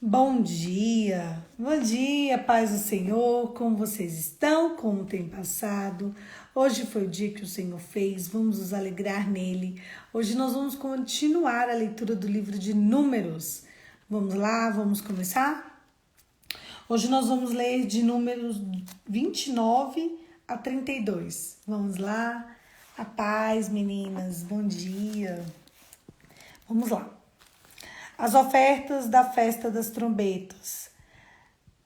Bom dia, paz do Senhor, como vocês estão, como tem passado? Hoje foi o dia que o Senhor fez, vamos nos alegrar nele. Hoje nós vamos continuar a leitura do livro de Números. Vamos lá, vamos começar? Hoje nós vamos ler de Números 29 a 32. Vamos lá? A paz, meninas, bom dia. Vamos lá. As ofertas da festa das trombetas.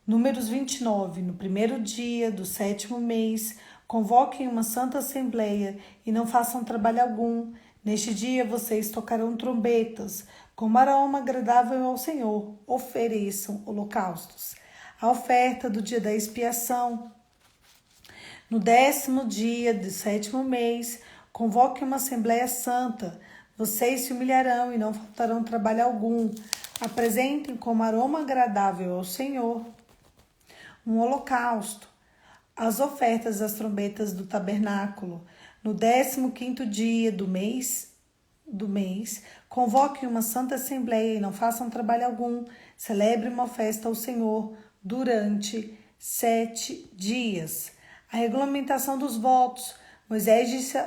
Números 29. No primeiro dia do 7º mês, convoquem uma santa assembleia e não façam trabalho algum. Neste dia vocês tocarão trombetas, como aroma agradável ao Senhor. Ofereçam holocaustos. A oferta do dia da expiação. No 10º dia do 7º mês, convoquem uma assembleia santa. Vocês se humilharão e não faltarão trabalho algum. Apresentem como aroma agradável ao Senhor um holocausto. As ofertas das trombetas do tabernáculo. No 15º dia do mês, convoquem uma santa assembleia e não façam trabalho algum. Celebre uma festa ao Senhor durante 7 dias. A regulamentação dos votos. Moisés disse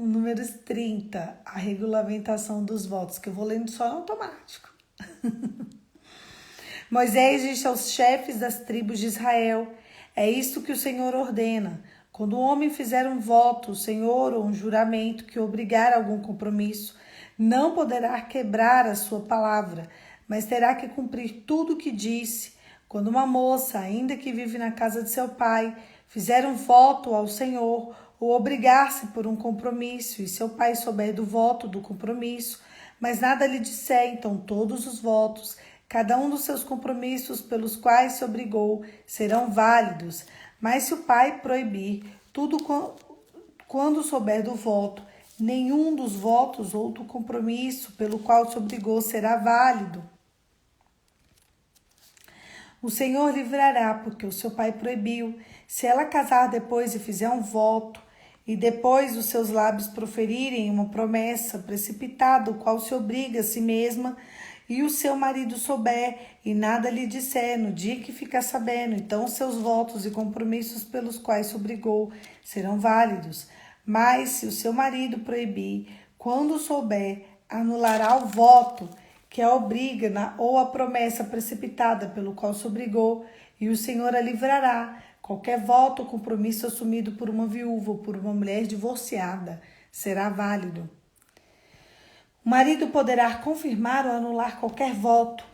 Números 30, a regulamentação dos votos, que eu vou lendo só no automático. Moisés disse aos chefes das tribos de Israel: é isto que o Senhor ordena. Quando o homem fizer um voto, o Senhor, ou um juramento que obrigar a algum compromisso, não poderá quebrar a sua palavra, mas terá que cumprir tudo o que disse. Quando uma moça, ainda que vive na casa de seu pai, fizer um voto ao Senhor, ou obrigar-se por um compromisso, e seu pai souber do voto do compromisso, mas nada lhe disser, então todos os votos, cada um dos seus compromissos pelos quais se obrigou, serão válidos. Mas se o pai proibir tudo quando souber do voto, nenhum dos votos ou do compromisso pelo qual se obrigou será válido. O Senhor livrará, porque o seu pai proibiu. Se ela casar depois e fizer um voto, e depois os seus lábios proferirem uma promessa precipitada, o qual se obriga a si mesma, e o seu marido souber, e nada lhe disser, no dia que ficar sabendo, então os seus votos e compromissos pelos quais se obrigou serão válidos. Mas se o seu marido proibir, quando souber, anulará o voto que a obriga ou a promessa precipitada pelo qual se obrigou, e o Senhor a livrará. Qualquer voto ou compromisso assumido por uma viúva ou por uma mulher divorciada será válido. O marido poderá confirmar ou anular qualquer voto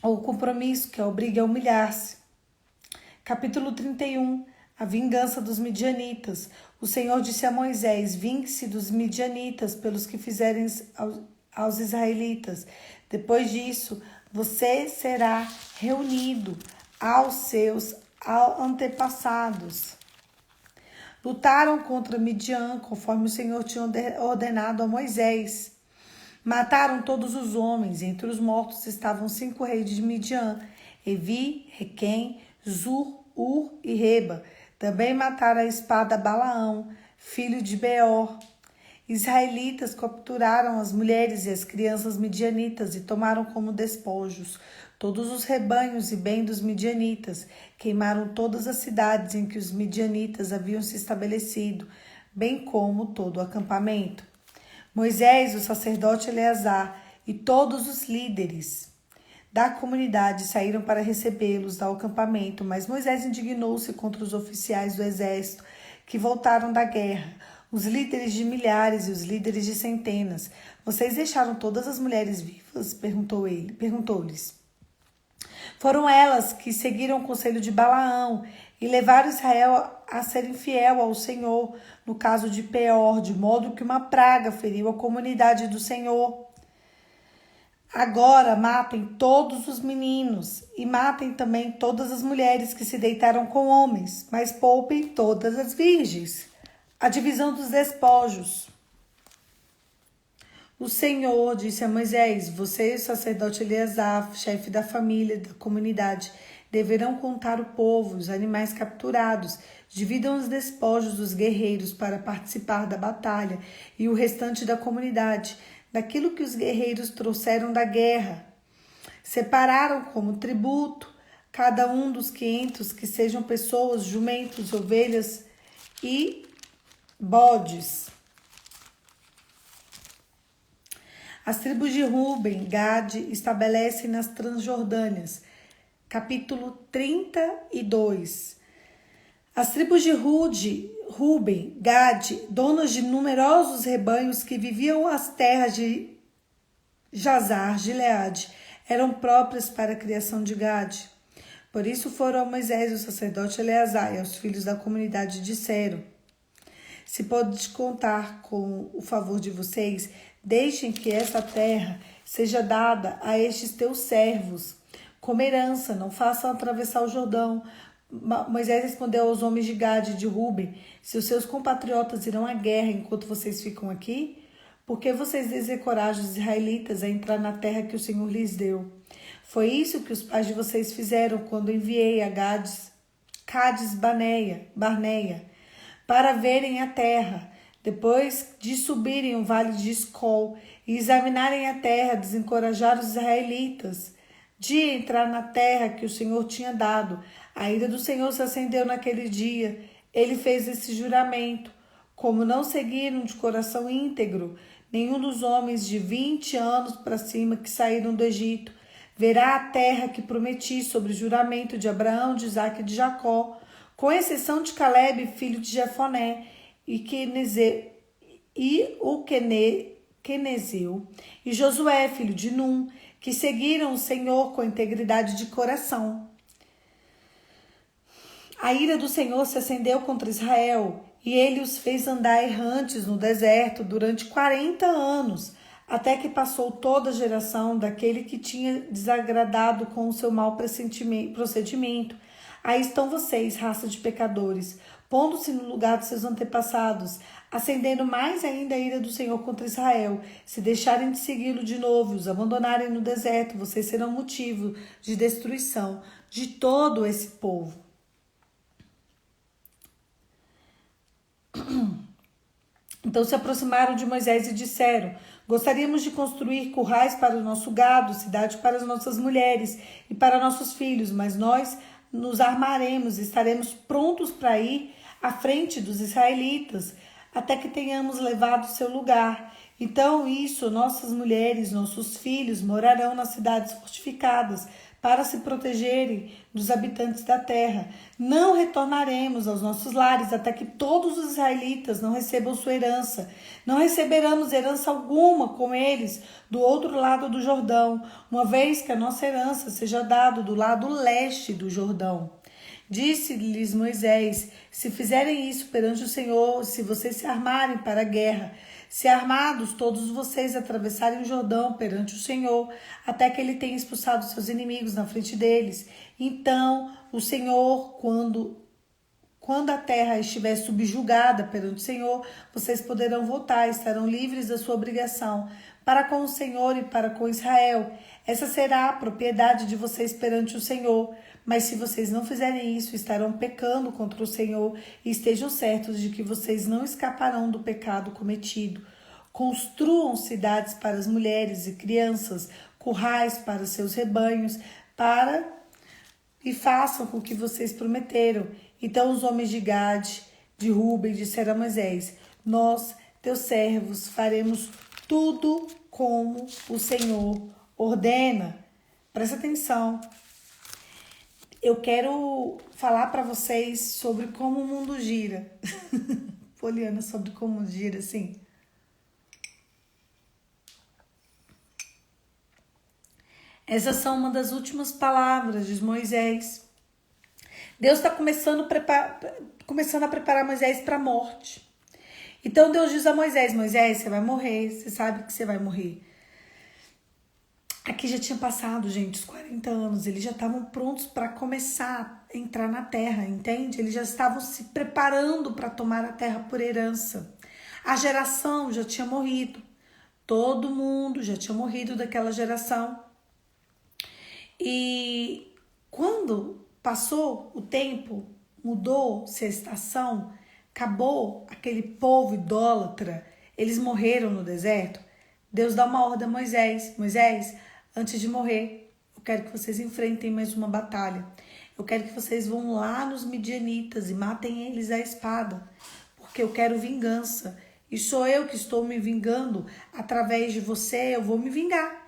ou compromisso que a obrigue a humilhar-se. Capítulo 31. A vingança dos midianitas. O Senhor disse a Moisés: vingue-se dos midianitas pelos que fizerem aos israelitas. Depois disso, você será reunido aos seus antepassados. Lutaram contra Midian, conforme o Senhor tinha ordenado a Moisés. Mataram todos os homens. Entre os mortos estavam 5 reis de Midian: Evi, Requém, Zur, Ur e Reba. Também mataram a espada Balaão, filho de Beor. Israelitas capturaram as mulheres e as crianças midianitas e tomaram como despojos todos os rebanhos e bem dos midianitas. Queimaram todas as cidades em que os midianitas haviam se estabelecido, bem como todo o acampamento. Moisés, o sacerdote Eleazar e todos os líderes da comunidade saíram para recebê-los ao acampamento, mas Moisés indignou-se contra os oficiais do exército que voltaram da guerra, os líderes de milhares e os líderes de centenas. Vocês deixaram todas as mulheres vivas? Perguntou-lhes. Foram elas que seguiram o conselho de Balaão e levaram Israel a ser infiel ao Senhor, no caso de Peor, de modo que uma praga feriu a comunidade do Senhor. Agora matem todos os meninos e matem também todas as mulheres que se deitaram com homens, mas poupem todas as virgens. A divisão dos despojos. O Senhor disse a Moisés: você e o sacerdote Eleazar, chefe da família, da comunidade, deverão contar o povo, os animais capturados. Dividam os despojos dos guerreiros para participar da batalha e o restante da comunidade, daquilo que os guerreiros trouxeram da guerra. Separaram como tributo cada um dos 500 que sejam pessoas, jumentos, ovelhas e bodes. As tribos de Ruben, Gade, estabelecem nas Transjordânias. Capítulo 32. As tribos de Ruben, Gade, donas de numerosos rebanhos que viviam as terras de Jazar, Gileade, eram próprias para a criação de Gade. Por isso foram a Moisés, o sacerdote Eleazar, e aos filhos da comunidade disseram: se pode contar com o favor de vocês, deixem que essa terra seja dada a estes teus servos como herança, não façam atravessar o Jordão. Moisés respondeu aos homens de Gade e de Ruben: se os seus compatriotas irão à guerra enquanto vocês ficam aqui, por que vocês desencorajam os israelitas a entrar na terra que o Senhor lhes deu? Foi isso que os pais de vocês fizeram quando enviei a Cades Barneia para verem a terra. Depois de subirem o vale de Escol e examinarem a terra, desencorajaram os israelitas de entrar na terra que o Senhor tinha dado. A ira do Senhor se acendeu naquele dia. Ele fez esse juramento. Como não seguiram de coração íntegro nenhum dos homens de 20 anos para cima que saíram do Egito, verá a terra que prometi sobre o juramento de Abraão, de Isaque e de Jacó, com exceção de Caleb, filho de Jefoné, e Quenezeu, e Josué, filho de Num, que seguiram o Senhor com integridade de coração. A ira do Senhor se acendeu contra Israel, e ele os fez andar errantes no deserto durante 40 anos, até que passou toda a geração daquele que tinha desagradado com o seu mau procedimento. Aí estão vocês, raça de pecadores, pondo-se no lugar dos seus antepassados, acendendo mais ainda a ira do Senhor contra Israel. Se deixarem de segui-lo de novo e os abandonarem no deserto, vocês serão motivo de destruição de todo esse povo. Então se aproximaram de Moisés e disseram: gostaríamos de construir currais para o nosso gado, cidade para as nossas mulheres e para nossos filhos, mas nós nos armaremos e estaremos prontos para ir à frente dos israelitas, até que tenhamos levado seu lugar. Então nossas mulheres, nossos filhos morarão nas cidades fortificadas, para se protegerem dos habitantes da terra. Não retornaremos aos nossos lares até que todos os israelitas não recebam sua herança. Não receberemos herança alguma com eles do outro lado do Jordão, uma vez que a nossa herança seja dada do lado leste do Jordão. Disse-lhes Moisés: se fizerem isso perante o Senhor, se vocês se armarem para a guerra, se armados todos vocês atravessarem o Jordão perante o Senhor, até que ele tenha expulsado seus inimigos na frente deles, então o Senhor, quando a terra estiver subjugada perante o Senhor, vocês poderão voltar, estarão livres da sua obrigação para com o Senhor e para com Israel. Essa será a propriedade de vocês perante o Senhor. Mas se vocês não fizerem isso, estarão pecando contra o Senhor, e estejam certos de que vocês não escaparão do pecado cometido. Construam cidades para as mulheres e crianças, currais para os seus rebanhos, e façam o que vocês prometeram. Então os homens de Gade, de Ruben, disseram a Moisés: nós, teus servos, faremos tudo como o Senhor ordena. Presta atenção. Eu quero falar para vocês sobre como o mundo gira. Poliana, sobre como gira, assim. Essas são uma das últimas palavras de Moisés. Deus está começando a preparar Moisés para a morte. Então Deus diz a Moisés: Moisés, você vai morrer, você sabe que você vai morrer. Aqui já tinha passado, gente, os 40 anos. Eles já estavam prontos para começar a entrar na terra, entende? Eles já estavam se preparando para tomar a terra por herança. A geração já tinha morrido. Todo mundo já tinha morrido daquela geração. E quando passou o tempo, mudou-se a estação, acabou aquele povo idólatra, eles morreram no deserto. Deus dá uma ordem a Moisés: Moisés, antes de morrer, eu quero que vocês enfrentem mais uma batalha. Eu quero que vocês vão lá nos midianitas e matem eles à espada, porque eu quero vingança. E sou eu que estou me vingando através de você, eu vou me vingar.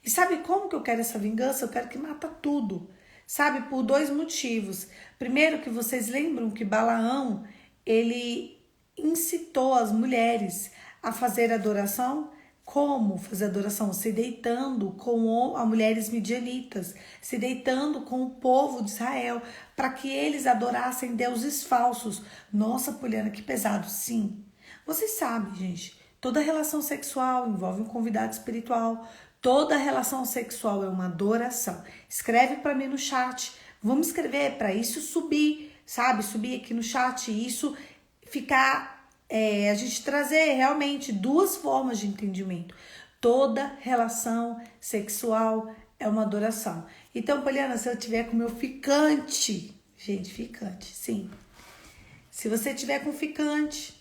E sabe como que eu quero essa vingança? Eu quero que mata tudo. Sabe, por 2 motivos. Primeiro, que vocês lembram que Balaão, ele incitou as mulheres a fazer adoração. Como fazer adoração? Se deitando com as mulheres midianitas, se deitando com o povo de Israel, para que eles adorassem deuses falsos. Nossa, Poliana, que pesado. Sim. Vocês sabem, gente, toda relação sexual envolve um convidado espiritual. Toda relação sexual é uma adoração. Escreve para mim no chat. Vamos escrever para isso subir, sabe? Subir aqui no chat e isso ficar... a gente trazer realmente 2 formas de entendimento. Toda relação sexual é uma adoração. Então, Poliana, se eu tiver com meu ficante... Gente, ficante, sim. Se você tiver com ficante...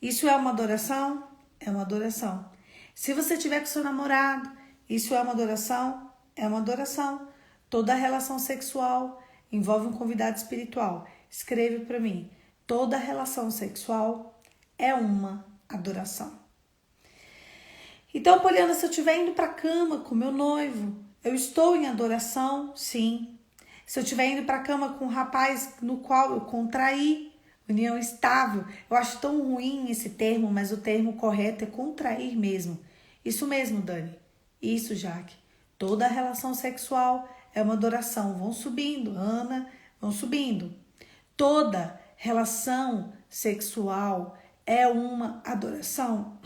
Isso é uma adoração? É uma adoração. Se você tiver com seu namorado, isso é uma adoração? É uma adoração. Toda relação sexual envolve um convidado espiritual. Escreve para mim. Toda relação sexual é uma adoração. Então, Poliana, se eu estiver indo para a cama com meu noivo, eu estou em adoração? Sim. Se eu estiver indo para a cama com um rapaz no qual eu contraí, união estável. Eu acho tão ruim esse termo, mas o termo correto é contrair mesmo. Isso mesmo, Dani. Isso, Jaque. Toda relação sexual é uma adoração. Vão subindo, Ana, vão subindo. Toda relação sexual é uma adoração.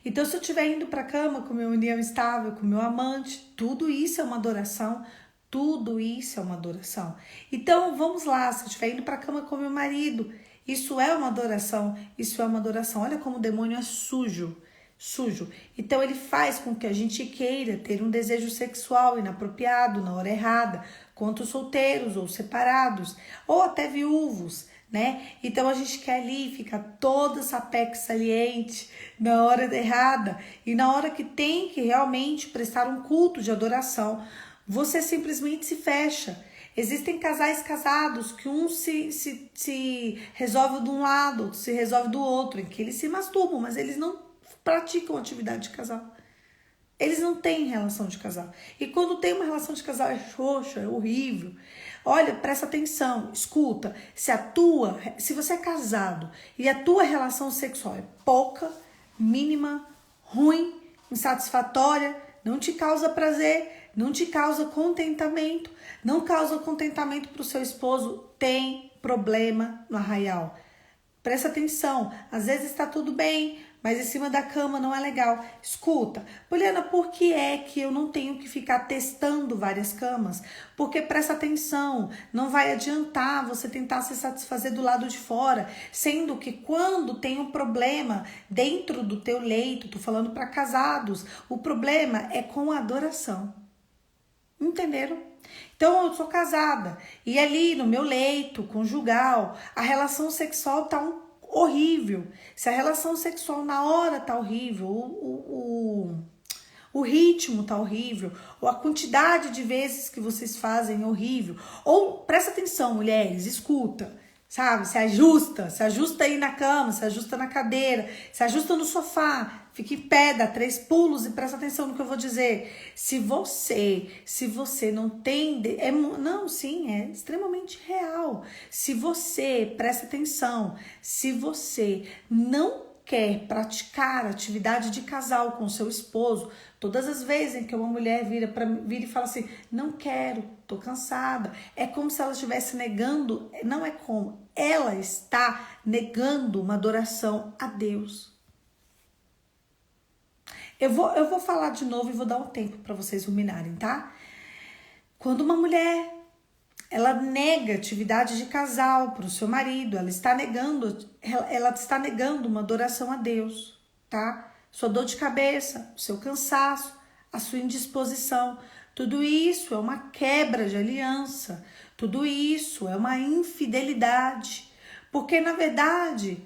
Então, se eu estiver indo para a cama com minha união estável, com meu amante, tudo isso é uma adoração. Tudo isso é uma adoração. Então, vamos lá, se eu estiver indo para a cama com meu marido, isso é uma adoração, isso é uma adoração. Olha como o demônio é sujo. Então, ele faz com que a gente queira ter um desejo sexual inapropriado na hora errada, contra os solteiros ou separados, ou até viúvos, né? Então, a gente quer ali, fica toda sapeca saliente na hora errada e na hora que tem que realmente prestar um culto de adoração, você simplesmente se fecha. Existem casais casados que um se resolve de um lado, outro se resolve do outro, em que eles se masturbam, mas eles não praticam atividade de casal. Eles não têm relação de casal. E quando tem uma relação de casal é xoxa, é horrível. Olha, presta atenção, escuta. Se você é casado e a tua relação sexual é pouca, mínima, ruim, insatisfatória, não te causa prazer, não te causa contentamento, não causa contentamento para o seu esposo, tem problema no arraial. Presta atenção, às vezes está tudo bem, mas em cima da cama não é legal. Escuta, Poliana, por que é que eu não tenho que ficar testando várias camas? Porque presta atenção, não vai adiantar você tentar se satisfazer do lado de fora, sendo que quando tem um problema dentro do teu leito, tô falando para casados, o problema é com a adoração. Entenderam? Então, eu sou casada e ali no meu leito conjugal, a relação sexual tá horrível. Se a relação sexual na hora tá horrível, o ritmo tá horrível, ou a quantidade de vezes que vocês fazem é horrível, ou presta atenção, mulheres, escuta, sabe? Se ajusta aí na cama, se ajusta na cadeira, se ajusta no sofá, fica em pé, dá 3 pulos e presta atenção no que eu vou dizer. Se você não tem... é extremamente real. Se você, presta atenção, se você não quer praticar atividade de casal com seu esposo, todas as vezes em que uma mulher vira e fala assim, não quero, tô cansada, é como se ela estivesse negando, não é como, ela está negando uma adoração a Deus. Eu vou falar de novo e vou dar um tempo para vocês ruminarem, tá? Quando uma mulher, ela nega atividade de casal para o seu marido, ela está negando uma adoração a Deus, tá? Sua dor de cabeça, o seu cansaço, a sua indisposição, tudo isso é uma quebra de aliança, tudo isso é uma infidelidade, porque na verdade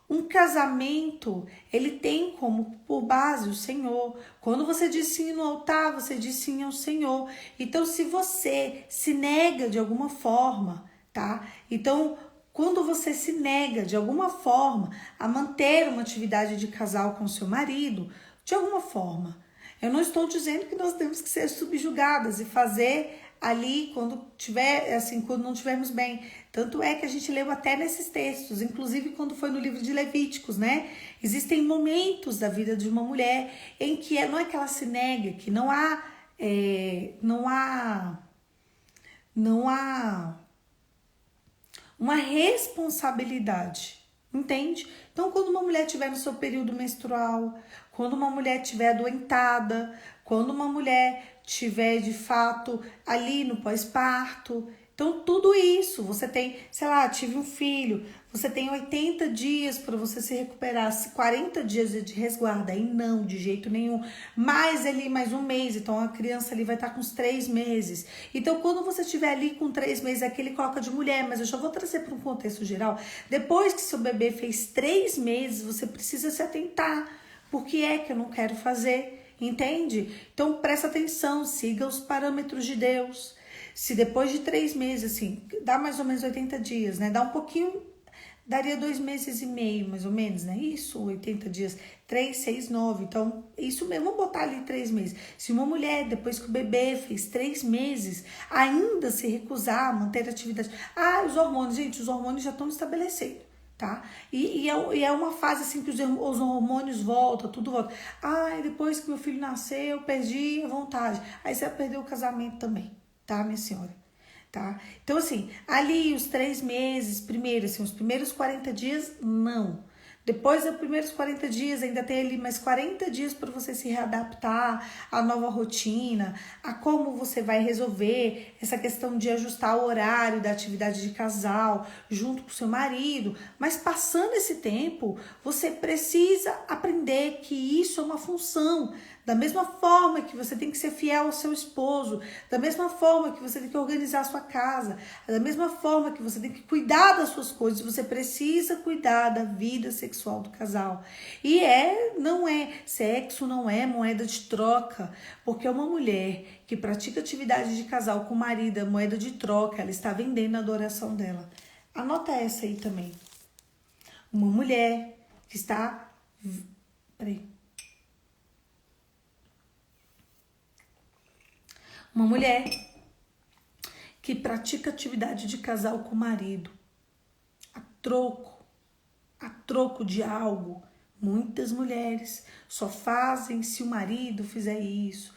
Um casamento, ele tem como por base o Senhor. Quando você diz sim no altar, você diz sim ao Senhor. Então, se você se nega de alguma forma, tá? Então, quando você se nega de alguma forma a manter uma atividade de casal com seu marido, de alguma forma, eu não estou dizendo que nós temos que ser subjugadas e fazer ali quando tiver, assim, quando não estivermos bem. Tanto é que a gente leu até nesses textos, inclusive quando foi no livro de Levíticos, né? Existem momentos da vida de uma mulher em que não é que ela se nega, que não há uma responsabilidade, entende? Então, quando uma mulher estiver no seu período menstrual, quando uma mulher estiver adoentada, quando uma mulher estiver de fato ali no pós-parto, então tudo isso, você tem, sei lá, tive um filho, você tem 80 dias para você se recuperar, 40 dias de resguardo, aí não, de jeito nenhum, mais ali mais um mês, então a criança ali vai estar com uns 3 meses. Então quando você estiver ali com 3 meses, aqui ele coloca de mulher, mas eu já vou trazer para um contexto geral, depois que seu bebê fez 3 meses, você precisa se atentar, por que é que eu não quero fazer, entende? Então presta atenção, siga os parâmetros de Deus. Se depois de 3 meses, assim, dá mais ou menos 80 dias, né? Dá um pouquinho, daria 2 meses e meio, mais ou menos, né? Isso, 80 dias, 3, 6, 9. Então, isso mesmo, vamos botar ali 3 meses. Se uma mulher, depois que o bebê fez 3 meses, ainda se recusar a manter a atividade. Ah, os hormônios, gente, os hormônios já estão estabelecendo, tá? E é uma fase assim que os hormônios voltam, tudo volta. Ah, depois que meu filho nasceu, eu perdi a vontade. Aí você vai perder o casamento também, tá, minha senhora? Tá? Então, assim, ali os 3 meses, primeiro, assim, os primeiros 40 dias, não. Depois dos primeiros 40 dias, ainda tem ali mais 40 dias para você se readaptar à nova rotina, a como você vai resolver essa questão de ajustar o horário da atividade de casal junto com o seu marido. Mas passando esse tempo, você precisa aprender que isso é uma função. Da mesma forma que você tem que ser fiel ao seu esposo, da mesma forma que você tem que organizar a sua casa, da mesma forma que você tem que cuidar das suas coisas, você precisa cuidar da vida sexual do casal. E sexo não é moeda de troca, porque uma mulher que pratica atividade de casal com o marido, é moeda de troca, ela está vendendo a adoração dela. Anota essa aí também. Uma mulher que está... Uma mulher que pratica atividade de casal com o marido, a troco de algo. Muitas mulheres só fazem se o marido fizer isso.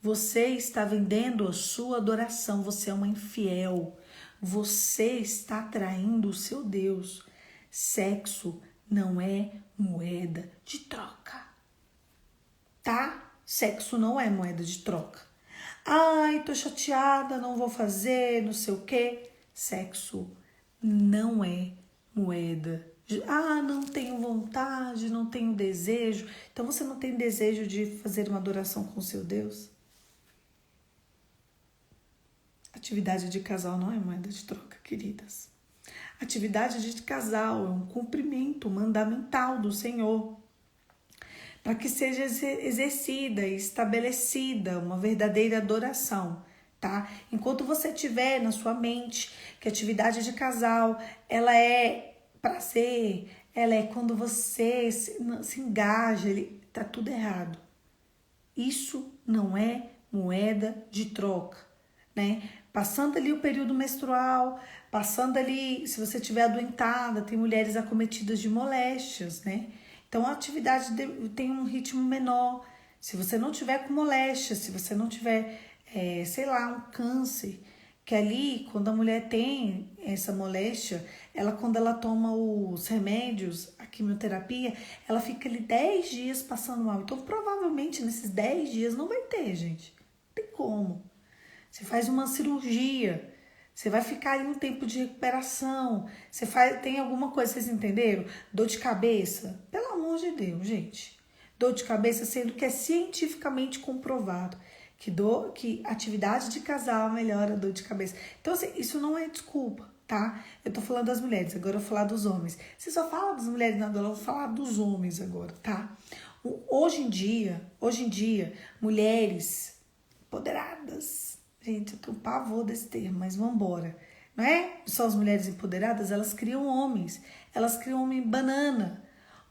Você está vendendo a sua adoração, você é uma infiel. Você está traindo o seu Deus. Sexo não é moeda de troca, tá? Sexo não é moeda de troca. Ai, tô chateada, não vou fazer, não sei o quê. Sexo não é moeda. Não tenho vontade, não tenho desejo. Então você não tem desejo de fazer uma adoração com o seu Deus? Atividade de casal não é moeda de troca, queridas. Atividade de casal é um cumprimento mandamental do Senhor, para que seja exercida e estabelecida uma verdadeira adoração, tá? Enquanto você tiver na sua mente que a atividade de casal, ela é prazer, ela é quando você se engaja, tá tudo errado. Isso não é moeda de troca, né? Passando ali o período menstrual, passando ali, se você estiver adoentada, tem mulheres acometidas de moléstias, né? Então, a atividade tem um ritmo menor. Se você não tiver com moléstia, se você não tiver, sei lá, um câncer, que ali, quando a mulher tem essa moléstia, quando ela toma os remédios, a quimioterapia, ela fica ali 10 dias passando mal. Então, provavelmente, nesses 10 dias não vai ter, gente. Não tem como. Você faz uma cirurgia, você vai ficar em um tempo de recuperação. Tem alguma coisa, vocês entenderam? Dor de cabeça? Pelo amor de Deus, gente. Dor de cabeça, sendo que é cientificamente comprovado que atividade de casal melhora a dor de cabeça. Então, assim, isso não é desculpa, tá? Eu tô falando das mulheres, agora eu vou falar dos homens. Você só fala das mulheres, não, agora eu vou falar dos homens agora, tá? Hoje em dia, mulheres empoderadas, gente, eu tenho pavor desse termo, mas vambora, não é? Só as mulheres empoderadas, elas criam homens, elas criam um homem banana.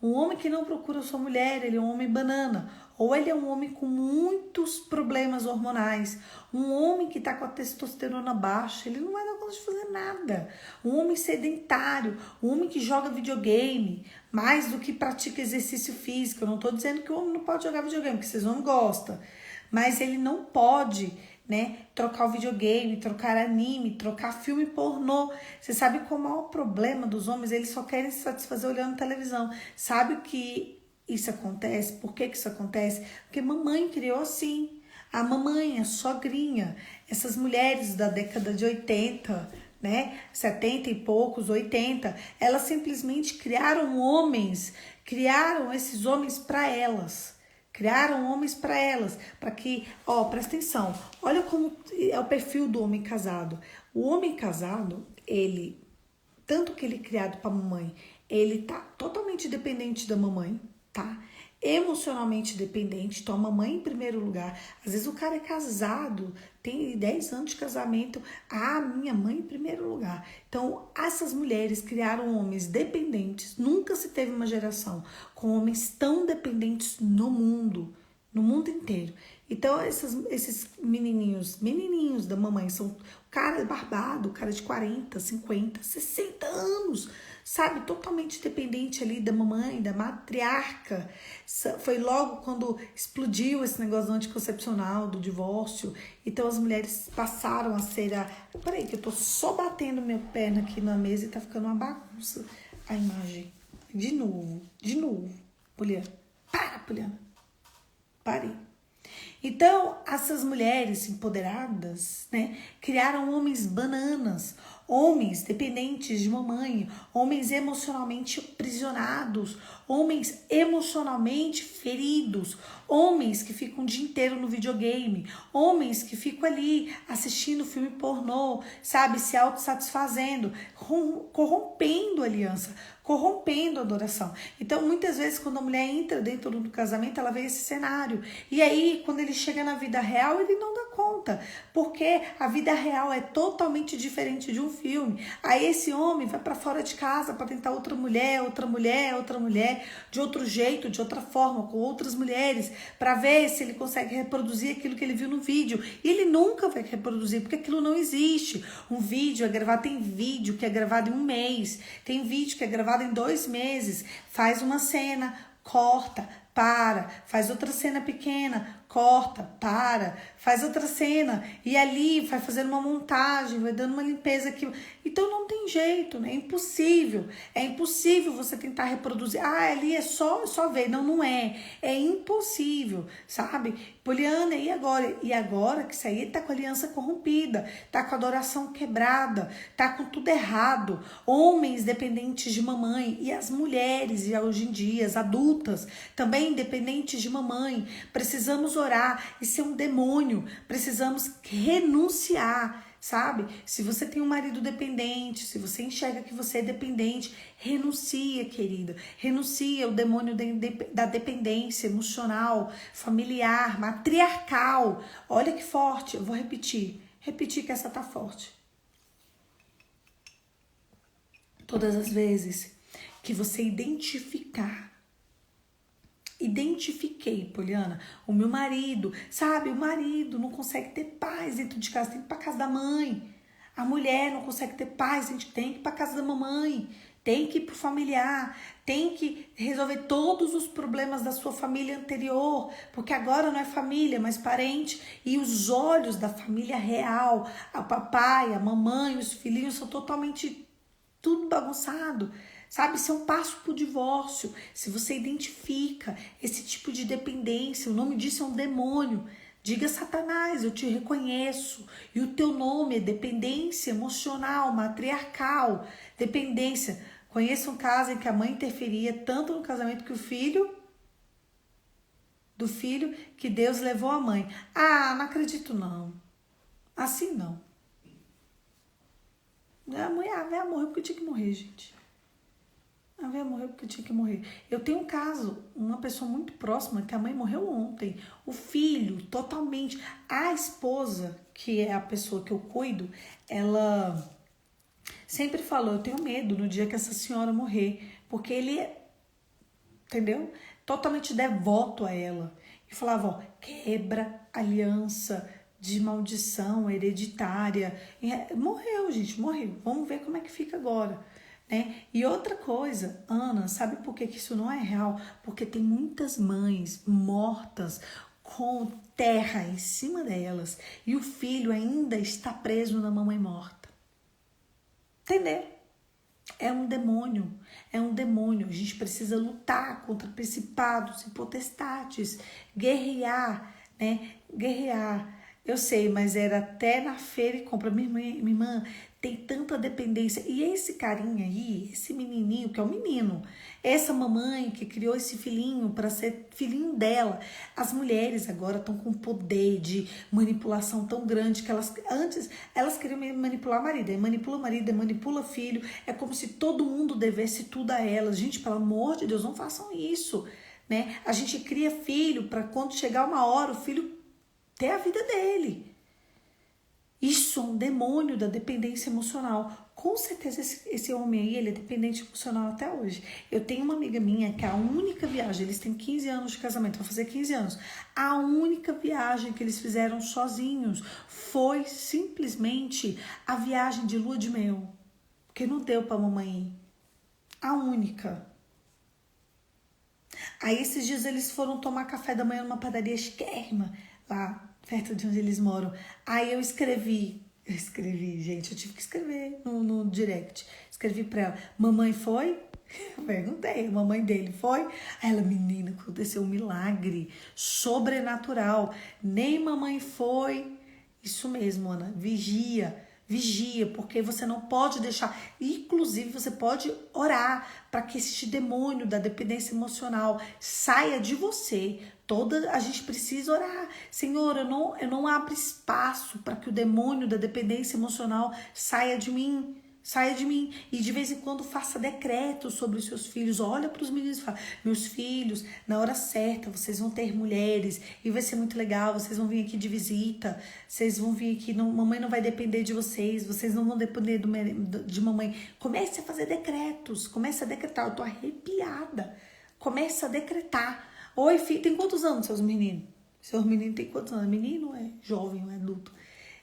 Um homem que não procura sua mulher, ele é um homem banana. Ou ele é um homem com muitos problemas hormonais. Um homem que está com a testosterona baixa, ele não vai dar conta de fazer nada. Um homem sedentário, um homem que joga videogame, mais do que pratica exercício físico. Eu não estou dizendo que o homem não pode jogar videogame, porque vocês não gostam. Mas ele não pode, né, trocar o videogame, trocar anime, trocar filme pornô. Você sabe qual é o maior problema dos homens? Eles só querem se satisfazer olhando televisão. Sabe o que isso acontece? Por que isso acontece? Porque mamãe criou assim. A mamãe, a sogrinha, essas mulheres da década de 80, né, 70 e poucos, 80, elas simplesmente criaram esses homens para elas. Criaram homens para elas, para que, presta atenção, olha como é o perfil do homem casado. O homem casado, tanto que ele é criado para a mamãe, ele tá totalmente dependente da mamãe, tá? Emocionalmente dependente, então a mamãe em primeiro lugar. Às vezes o cara é casado, tem 10 anos de casamento, minha mãe em primeiro lugar. Então essas mulheres criaram homens dependentes, nunca se teve uma geração com homens tão dependentes no mundo inteiro. Então esses menininhos da mamãe são o cara barbado, o cara de 40, 50, 60 anos, sabe, totalmente dependente ali da mamãe, da matriarca. Foi logo quando explodiu esse negócio do anticoncepcional, do divórcio. Então as mulheres passaram a ser Peraí que eu tô só batendo minha perna aqui na mesa e tá ficando uma bagunça a imagem. De novo. Poliana. Poliana. Parei. Então, essas mulheres empoderadas, né, criaram homens bananas, homens dependentes de mamãe, homens emocionalmente aprisionados, homens emocionalmente feridos, homens que ficam o dia inteiro no videogame, homens que ficam ali assistindo filme pornô, sabe, se autossatisfazendo, corrompendo a aliança, corrompendo a adoração. Então, muitas vezes, quando a mulher entra dentro do casamento, ela vê esse cenário. E aí, quando ele chega na vida real, ele não dá conta, porque a vida real é totalmente diferente de um filme. Aí esse homem vai para fora de casa para tentar outra mulher, de outro jeito, de outra forma, com outras mulheres, para ver se ele consegue reproduzir aquilo que ele viu no vídeo. E ele nunca vai reproduzir, porque aquilo não existe. Um vídeo é gravado, tem vídeo que é gravado em um mês, tem vídeo que é gravado em 2 meses, faz uma cena, corta, para, faz outra cena pequena, corta, para, faz outra cena e ali vai fazendo uma montagem, vai dando uma limpeza aqui. Então não tem jeito, né? É impossível você tentar reproduzir. Ali é só ver. Não é. É impossível, sabe? Poliana, e agora? E agora que isso aí tá com a aliança corrompida, tá com a adoração quebrada, tá com tudo errado. Homens dependentes de mamãe e as mulheres, e hoje em dia, as adultas, também dependentes de mamãe. Precisamos orar. Isso é um demônio. Precisamos renunciar, sabe? Se você tem um marido dependente, se você enxerga que você é dependente, renuncia, querida. Renuncia ao demônio da dependência emocional, familiar, matriarcal. Olha que forte. Eu vou repetir que essa tá forte. Todas as vezes que você identifiquei, Poliana, o meu marido, sabe? O marido não consegue ter paz dentro de casa, tem que ir pra casa da mãe. A mulher não consegue ter paz, a gente tem que ir pra casa da mamãe, tem que ir pro familiar, tem que resolver todos os problemas da sua família anterior, porque agora não é família, mas parente, e os olhos da família real, o papai, a mamãe, os filhinhos são totalmente tudo bagunçado. Sabe, isso é um passo para o divórcio. Se você identifica esse tipo de dependência, o nome disso é um demônio. Diga: Satanás, eu te reconheço. E o teu nome é dependência emocional, matriarcal. Dependência. Conheço um caso em que a mãe interferia tanto no casamento que do filho, que Deus levou a mãe. Não acredito não. Assim não. A véia morreu porque tinha que morrer, gente. A véia morreu porque tinha que morrer. Eu tenho um caso, uma pessoa muito próxima, que a mãe morreu ontem. O filho, totalmente. A esposa, que é a pessoa que eu cuido, ela sempre falou, eu tenho medo no dia que essa senhora morrer. Porque ele é, entendeu? Totalmente devoto a ela. E falava, ó, quebra aliança de maldição hereditária. Morreu, gente, morreu. Vamos ver como é que fica agora. Né? E outra coisa, Ana, sabe por que isso não é real? Porque tem muitas mães mortas com terra em cima delas e o filho ainda está preso na mamãe morta. Entendeu? É um demônio, é um demônio. A gente precisa lutar contra principados e potestades, guerrear, né? Guerrear. Eu sei, mas era até na feira e compra. Minha irmã tem tanta dependência. E esse carinha aí, esse menininho, que é um menino, essa mamãe que criou esse filhinho para ser filhinho dela. As mulheres agora estão com poder de manipulação tão grande que antes elas queriam manipular o marido. Aí manipula o marido, aí manipula o filho. É como se todo mundo devesse tudo a elas. Gente, pelo amor de Deus, não façam isso. Né? A gente cria filho para quando chegar uma hora o filho ter a vida dele. Isso é um demônio da dependência emocional. Com certeza esse homem aí, ele é dependente emocional até hoje. Eu tenho uma amiga minha que a única viagem, eles têm 15 anos de casamento, vão fazer 15 anos. A única viagem que eles fizeram sozinhos foi simplesmente a viagem de lua de mel. Porque não deu pra mamãe ir. A única. Aí esses dias eles foram tomar café da manhã numa padaria chiquérrima, lá perto de onde eles moram. Aí eu escrevi, gente, eu tive que escrever no direct. Escrevi pra ela, mamãe foi? Eu perguntei, a mamãe dele foi? Aí ela, menina, aconteceu um milagre sobrenatural. Nem mamãe foi. Isso mesmo, Ana, vigia, porque você não pode deixar, inclusive você pode orar para que esse demônio da dependência emocional saia de você. A gente precisa orar. Senhor, eu não abro espaço para que o demônio da dependência emocional saia de mim. Saia de mim. E de vez em quando faça decretos sobre os seus filhos. Olha para os meninos e fala, meus filhos, na hora certa vocês vão ter mulheres e vai ser muito legal, vocês vão vir aqui de visita, vocês vão vir aqui, mamãe não vai depender de vocês não vão depender de mamãe. Comece a fazer decretos, comece a decretar. Eu tô arrepiada. Comece a decretar. Oi, filho, tem quantos anos seus meninos? Seus meninos tem quantos anos? Menino é jovem, é adulto.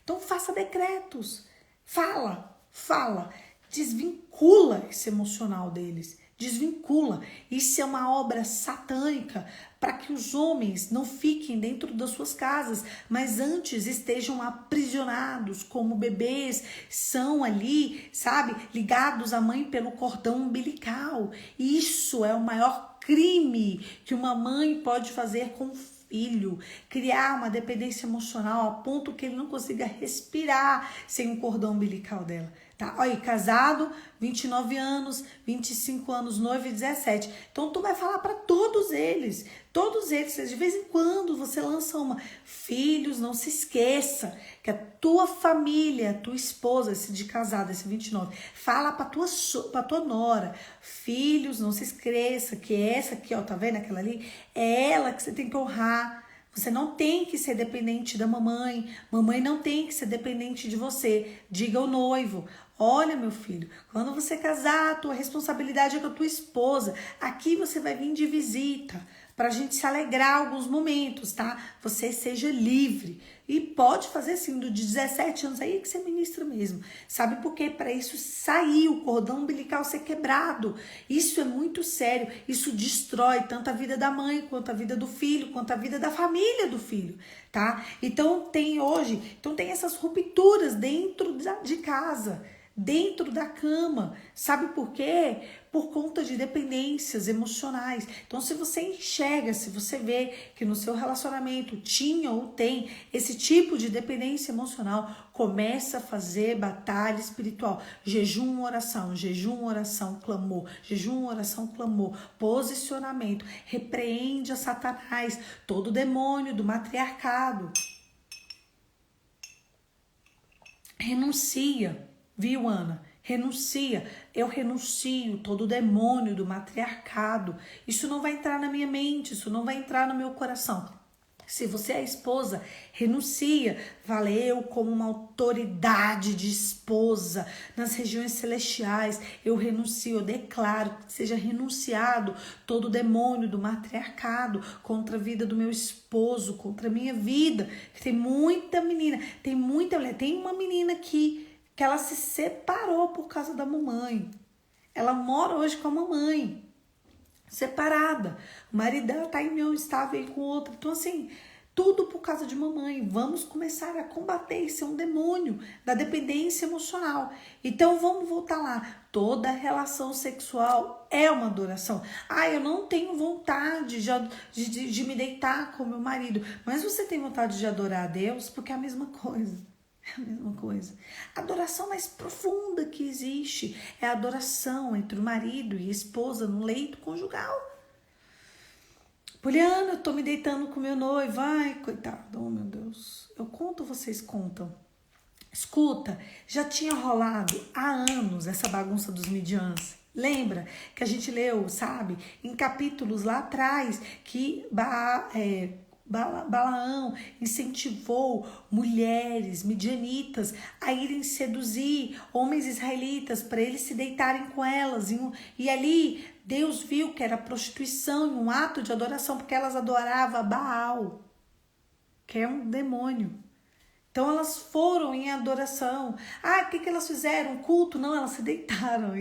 Então faça decretos. Fala, desvincula esse emocional deles, desvincula. Isso é uma obra satânica para que os homens não fiquem dentro das suas casas, mas antes estejam aprisionados como bebês, são ali, sabe, ligados à mãe pelo cordão umbilical. Isso é o maior crime que uma mãe pode fazer com o filho, criar uma dependência emocional a ponto que ele não consiga respirar sem o cordão umbilical dela. Tá? Olha aí, casado, 29 anos, 25 anos, noivo e 17. Então tu vai falar para todos eles, de vez em quando você lança uma. Filhos, não se esqueça que a tua família, a tua esposa, esse de casado, esse 29, fala pra tua nora. Filhos, não se esqueça que essa aqui, ó, tá vendo aquela ali? É ela que você tem que honrar. Você não tem que ser dependente da mamãe. Mamãe não tem que ser dependente de você. Diga ao noivo, olha, meu filho, quando você casar, a tua responsabilidade é com a tua esposa. Aqui você vai vir de visita pra gente se alegrar alguns momentos, tá? Você seja livre. E pode fazer assim, do 17 anos aí que você ministra mesmo. Sabe por quê? Para isso sair, o cordão umbilical ser quebrado. Isso é muito sério. Isso destrói tanto a vida da mãe, quanto a vida do filho, quanto a vida da família do filho, tá? Então tem essas rupturas dentro de casa, dentro da cama. Sabe por quê? Por conta de dependências emocionais. Então, se você enxerga, se você vê que no seu relacionamento tinha ou tem esse tipo de dependência emocional, começa a fazer batalha espiritual. Jejum, oração, clamor. Jejum, oração, clamor. Posicionamento. Repreende a Satanás, todo demônio do matriarcado. Renuncia. Viu, Ana? Renuncia. Eu renuncio todo o demônio do matriarcado. Isso não vai entrar na minha mente, isso não vai entrar no meu coração. Se você é esposa, renuncia. Fala, eu como uma autoridade de esposa nas regiões celestiais, eu renuncio, eu declaro que seja renunciado todo o demônio do matriarcado contra a vida do meu esposo, contra a minha vida. Tem muita menina, tem muita mulher. Tem uma menina aqui que ela se separou por causa da mamãe. Ela mora hoje com a mamãe. Separada. O marido dela tá em união estável com outro. Então, assim, tudo por causa de mamãe. Vamos começar a combater. Isso é um demônio da dependência emocional. Então, vamos voltar lá. Toda relação sexual é uma adoração. Eu não tenho vontade de me deitar com meu marido. Mas você tem vontade de adorar a Deus? Porque é a mesma coisa. É a mesma coisa. A adoração mais profunda que existe é a adoração entre o marido e a esposa no leito conjugal. Poliana, eu tô me deitando com meu noivo. Ai, coitado, oh meu Deus. Eu conto, vocês contam. Escuta, já tinha rolado há anos essa bagunça dos midians. Lembra que a gente leu, sabe, em capítulos lá atrás, que Balaão incentivou mulheres midianitas a irem seduzir homens israelitas para eles se deitarem com elas. E ali Deus viu que era prostituição e um ato de adoração, porque elas adoravam Baal, que é um demônio. Então elas foram em adoração. O que elas fizeram? Culto? Não, elas se deitaram.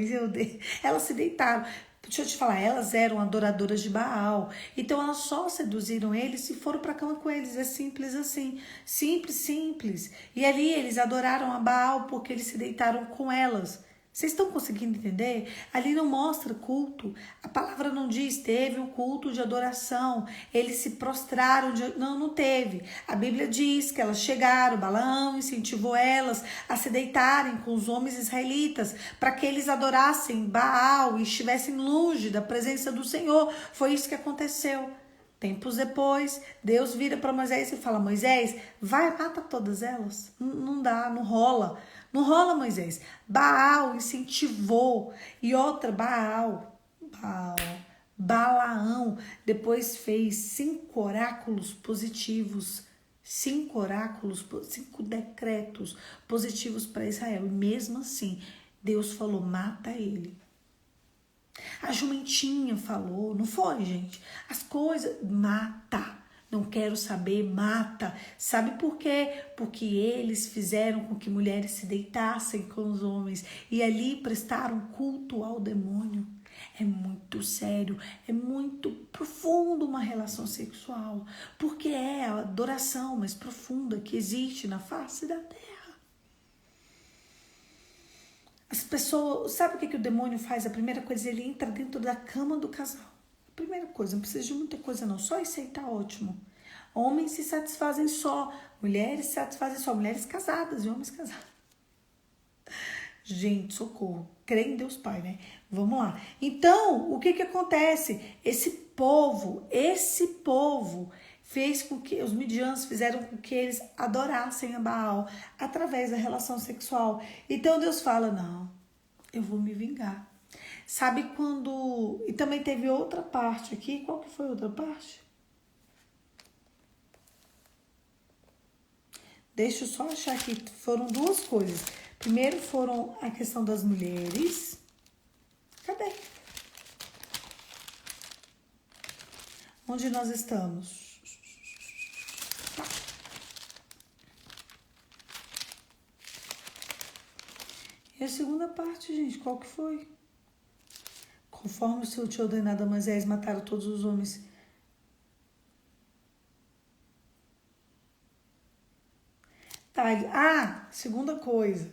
Elas se deitaram. Deixa eu te falar, elas eram adoradoras de Baal. Então elas só seduziram eles e foram para a cama com eles. É simples assim. Simples, simples. E ali eles adoraram a Baal porque eles se deitaram com elas. Vocês estão conseguindo entender? Ali não mostra culto. A palavra não diz, teve um culto de adoração. Eles se prostraram. Não teve. A Bíblia diz que elas chegaram, Balaão incentivou elas a se deitarem com os homens israelitas para que eles adorassem Baal e estivessem longe da presença do Senhor. Foi isso que aconteceu. Tempos depois, Deus vira para Moisés e fala, Moisés, vai, mata todas elas. Não dá, não rola. Não rola, Moisés. Baal incentivou. E outra, Balaão depois fez 5 oráculos positivos. 5 decretos positivos para Israel. E mesmo assim, Deus falou, mata ele. A jumentinha falou, não foi, gente? As coisas, mata. Não quero saber, mata. Sabe por quê? Porque eles fizeram com que mulheres se deitassem com os homens e ali prestaram culto ao demônio. É muito sério, é muito profundo uma relação sexual, porque é a adoração mais profunda que existe na face da terra. As pessoas, sabe o que o demônio faz? A primeira coisa, ele entra dentro da cama do casal. Primeira coisa, não precisa de muita coisa não, só isso aí tá ótimo. Homens se satisfazem só, mulheres se satisfazem só, mulheres casadas e homens casados. Gente, socorro, crê em Deus Pai, né? Vamos lá. Então, o que acontece? Esse povo fez com que, os midianos fizeram com que eles adorassem a Baal através da relação sexual. Então Deus fala, não, eu vou me vingar. Sabe quando... E também teve outra parte aqui. Qual que foi a outra parte? Deixa eu só achar aqui. Foram 2 coisas. Primeiro foram a questão das mulheres. Cadê? Onde nós estamos? Tá. E a segunda parte, gente, qual que foi? Conforme o Senhor tinha ordenado a Moisés, mataram todos os homens. Tá, segunda coisa.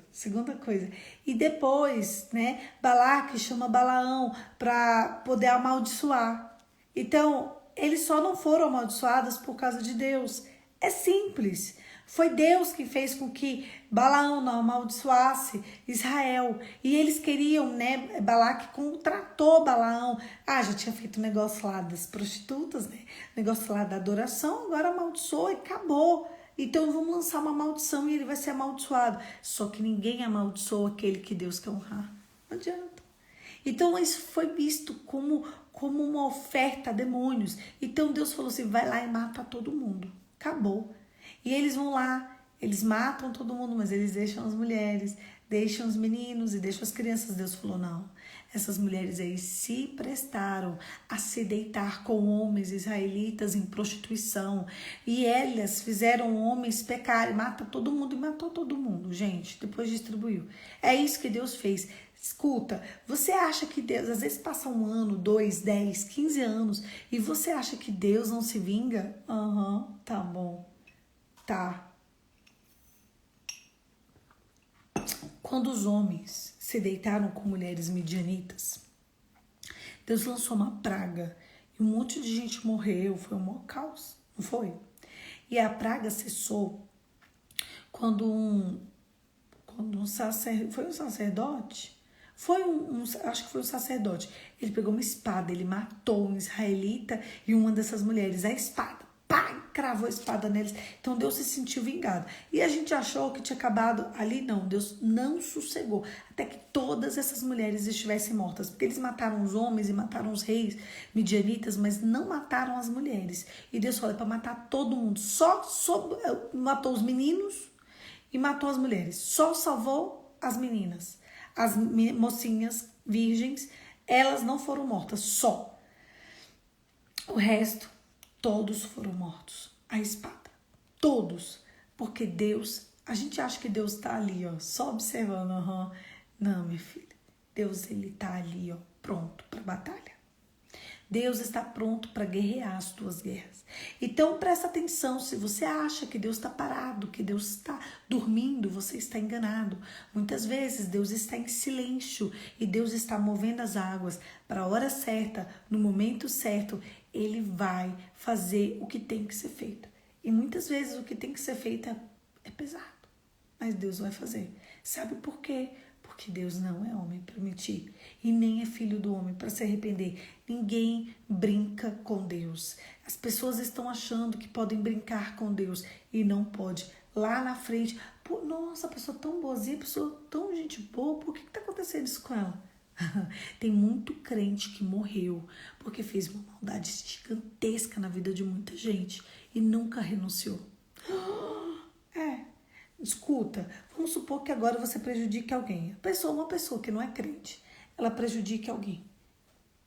E depois, né, Balaque chama Balaão para poder amaldiçoar. Então, eles só não foram amaldiçoados por causa de Deus. É simples. Foi Deus que fez com que Balaão não amaldiçoasse Israel. E eles queriam, né? Balaque contratou Balaão. Já tinha feito o negócio lá das prostitutas, né? Negócio lá da adoração, agora amaldiçoou e acabou. Então vamos lançar uma maldição e ele vai ser amaldiçoado. Só que ninguém amaldiçoa aquele que Deus quer honrar. Não adianta. Então isso foi visto como uma oferta a demônios. Então Deus falou assim, vai lá e mata todo mundo. Acabou. E eles vão lá, eles matam todo mundo, mas eles deixam as mulheres, deixam os meninos e deixam as crianças. Deus falou, não. Essas mulheres aí se prestaram a se deitar com homens israelitas em prostituição. E elas fizeram homens pecarem, mata todo mundo e matou todo mundo, gente. Depois distribuiu. É isso que Deus fez. Escuta, você acha que Deus, às vezes passa 1 ano, 2, 10, 15 anos, e você acha que Deus não se vinga? Tá bom. Tá. Quando os homens se deitaram com mulheres midianitas, Deus lançou uma praga e um monte de gente morreu, foi um maior caos, não foi? E a praga cessou quando um sacerdote, foi um sacerdote? Acho que foi um sacerdote. Ele pegou uma espada, ele matou um israelita e uma dessas mulheres, a espada. Pá, cravou a espada neles. Então Deus se sentiu vingado. E a gente achou que tinha acabado ali. Não, Deus não sossegou até que todas essas mulheres estivessem mortas. Porque eles mataram os homens e mataram os reis midianitas, mas não mataram as mulheres. E Deus falou para matar todo mundo. Só matou os meninos e matou as mulheres. Só salvou as meninas. As mocinhas virgens, elas não foram mortas. Só. O resto, todos foram mortos. A espada. Todos. Porque Deus, a gente acha que Deus tá ali, ó, só observando. Não, minha filha. Deus, ele tá ali, ó, pronto para batalha. Deus está pronto para guerrear as tuas guerras. Então presta atenção, se você acha que Deus está parado, que Deus está dormindo, você está enganado. Muitas vezes Deus está em silêncio e Deus está movendo as águas para a hora certa, no momento certo, Ele vai fazer o que tem que ser feito. E muitas vezes o que tem que ser feito é pesado, mas Deus vai fazer. Sabe por quê? Porque Deus não é homem para mentir e nem é filho do homem para se arrepender. Ninguém brinca com Deus. As pessoas estão achando que podem brincar com Deus e não pode. Lá na frente, pô, nossa, pessoa tão boazinha, pessoa tão gente boa, por que está acontecendo isso com ela? Tem muito crente que morreu porque fez uma maldade gigantesca na vida de muita gente e nunca renunciou. Escuta, vamos supor que agora você prejudique alguém. Uma pessoa que não é crente, ela prejudique alguém.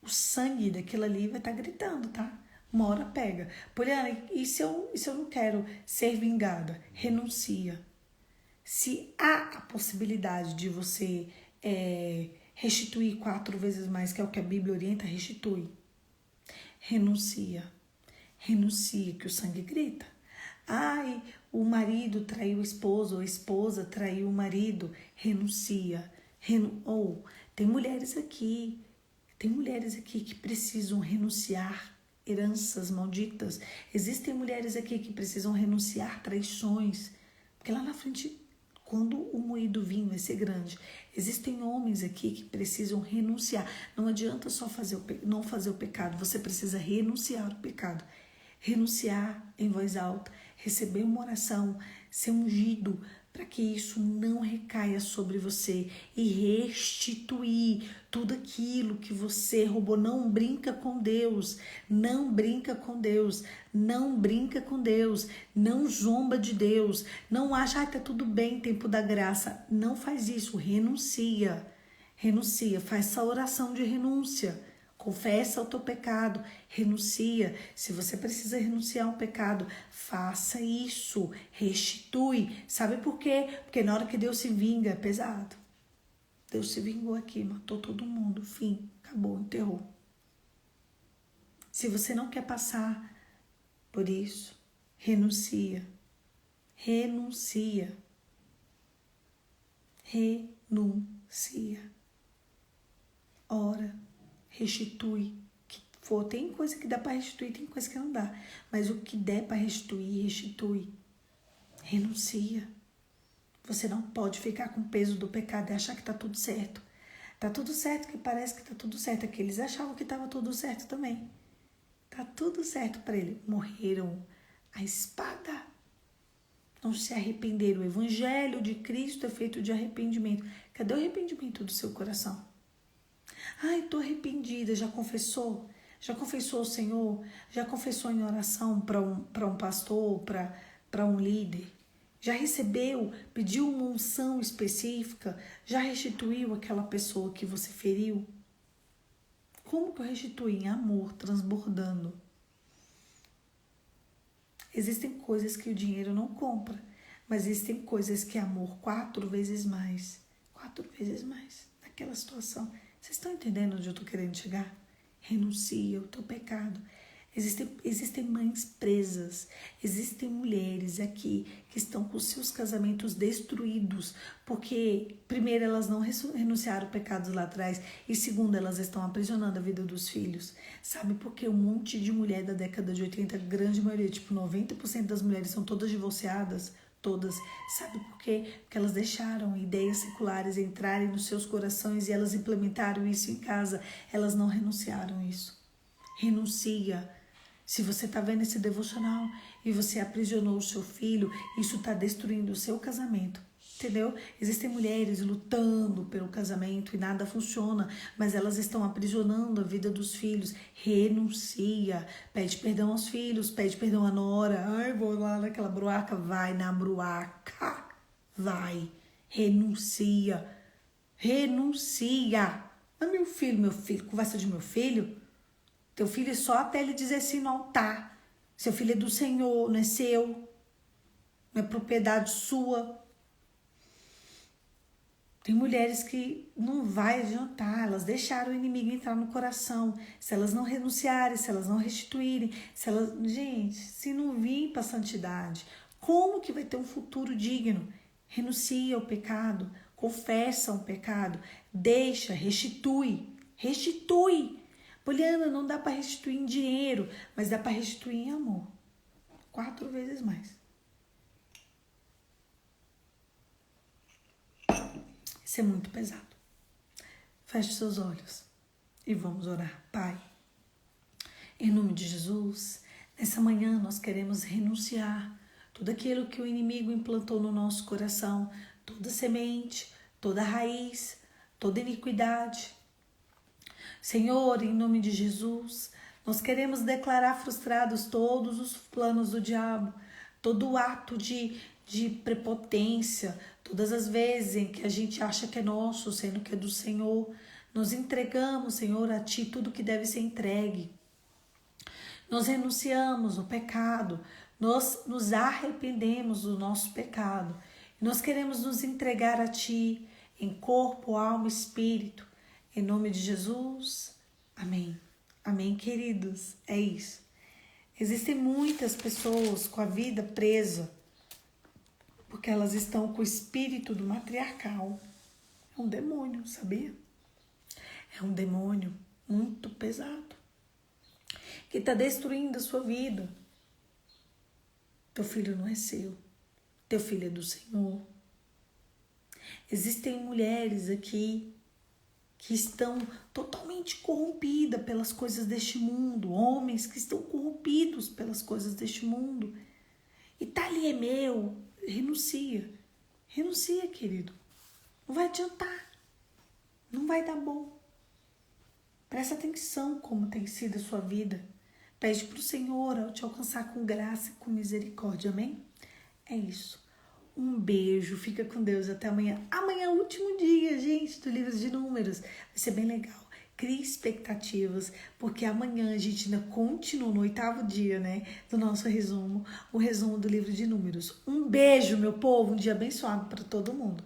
O sangue daquilo ali vai estar gritando, tá? Uma hora pega. Poliana, e se eu não quero ser vingada? Renuncia. Se há a possibilidade de você restituir 4 vezes mais, que é o que a Bíblia orienta, restitui. Renuncia. Renuncia, que o sangue grita. Ai, o marido traiu a esposa, ou a esposa traiu o marido, renuncia. Tem mulheres aqui que precisam renunciar heranças malditas. Existem mulheres aqui que precisam renunciar traições, porque lá na frente, quando o moído vinho vai ser grande, existem homens aqui que precisam renunciar. Não adianta só não fazer o pecado, você precisa renunciar ao pecado. Renunciar em voz alta, receber uma oração, ser ungido para que isso não recaia sobre você e restituir tudo aquilo que você roubou. Não brinca com Deus, não brinca com Deus, não brinca com Deus, não zomba de Deus, não acha, tá tudo bem, tempo da graça. Não faz isso, renuncia, faz essa oração de renúncia. Confessa o teu pecado, renuncia. Se você precisa renunciar a um pecado, faça isso, restitui. Sabe por quê? Porque na hora que Deus se vinga, é pesado. Deus se vingou aqui, matou todo mundo, fim, acabou, enterrou. Se você não quer passar por isso, renuncia. Renuncia. Renuncia. Ora. Restitui, que for. Tem coisa que dá para restituir, tem coisa que não dá. Mas o que der para restituir, restitui. Renuncia. Você não pode ficar com o peso do pecado e achar que tá tudo certo. Tá tudo certo, que parece que tá tudo certo. É que eles achavam que tava tudo certo também. Tá tudo certo para ele. Morreram a espada. não se arrependeram. O evangelho de Cristo é feito de arrependimento. Cadê o arrependimento do seu coração? Ai, estou arrependida. Já confessou? Já confessou ao Senhor? Já confessou em oração para um pastor, para um líder? Já recebeu? Pediu uma unção específica? Já restituiu aquela pessoa que você feriu? Como que eu restituo? Em amor, transbordando. Existem coisas que o dinheiro não compra, mas existem coisas que amor 4 vezes mais. 4 vezes mais naquela situação. Vocês estão entendendo onde eu estou querendo chegar? Renuncia ao teu pecado. Existem mães presas, existem mulheres aqui que estão com seus casamentos destruídos, porque primeiro elas não renunciaram pecados lá atrás e segundo elas estão aprisionando a vida dos filhos. Sabe por que um monte de mulher da década de 80, a grande maioria, tipo 90% das mulheres são todas divorciadas? Todas. Sabe por quê? Porque elas deixaram ideias seculares entrarem nos seus corações e elas implementaram isso em casa. Elas não renunciaram isso. Renuncia. Se você está vendo esse devocional e você aprisionou o seu filho, isso está destruindo o seu casamento. Entendeu? Existem mulheres lutando pelo casamento e nada funciona, mas elas estão aprisionando a vida dos filhos. Renuncia, pede perdão aos filhos, pede perdão à nora. Ai, vou lá naquela bruaca. Vai na bruaca, vai. Renuncia, renuncia. Mas meu filho, conversa de meu filho? Teu filho é só até ele dizer sim no altar. Seu filho é do Senhor, não é seu, não é propriedade sua. Tem mulheres que não vai adiantar, elas deixaram o inimigo entrar no coração. Se elas não renunciarem, se elas não restituírem, gente, se não vir para a santidade, como que vai ter um futuro digno? Renuncia ao pecado, confessa o pecado, deixa, restitui. Poliana, não dá para restituir em dinheiro, mas dá para restituir em amor. 4 vezes mais. Isso é muito pesado. Feche seus olhos e vamos orar. Pai, em nome de Jesus, nessa manhã nós queremos renunciar tudo aquilo que o inimigo implantou no nosso coração, toda semente, toda raiz, toda iniquidade. Senhor, em nome de Jesus, nós queremos declarar frustrados todos os planos do diabo, todo o ato de prepotência, todas as vezes em que a gente acha que é nosso, sendo que é do Senhor. Nós entregamos, Senhor, a Ti tudo que deve ser entregue. Nós renunciamos ao pecado, nós nos arrependemos do nosso pecado. Nós queremos nos entregar a Ti em corpo, alma e espírito. Em nome de Jesus, amém. Amém, queridos, é isso. Existem muitas pessoas com a vida presa, porque elas estão com o espírito do matriarcal. É um demônio, sabia? É um demônio muito pesado, que está destruindo a sua vida. Teu filho não é seu, teu filho é do Senhor. Existem mulheres aqui que estão totalmente corrompidas pelas coisas deste mundo, homens que estão corrompidos pelas coisas deste mundo. E tá ali é meu, renuncia, querido. Não vai adiantar, não vai dar bom. Presta atenção como tem sido a sua vida. Pede para o Senhor ao te alcançar com graça e com misericórdia, amém? É isso. Um beijo, fica com Deus, até amanhã. Amanhã é o último dia, gente, do livro de números. Vai ser bem legal. Crie expectativas, porque amanhã a gente ainda continua no 8º dia, né, do nosso resumo, o resumo do livro de números. Um beijo, meu povo, um dia abençoado para todo mundo.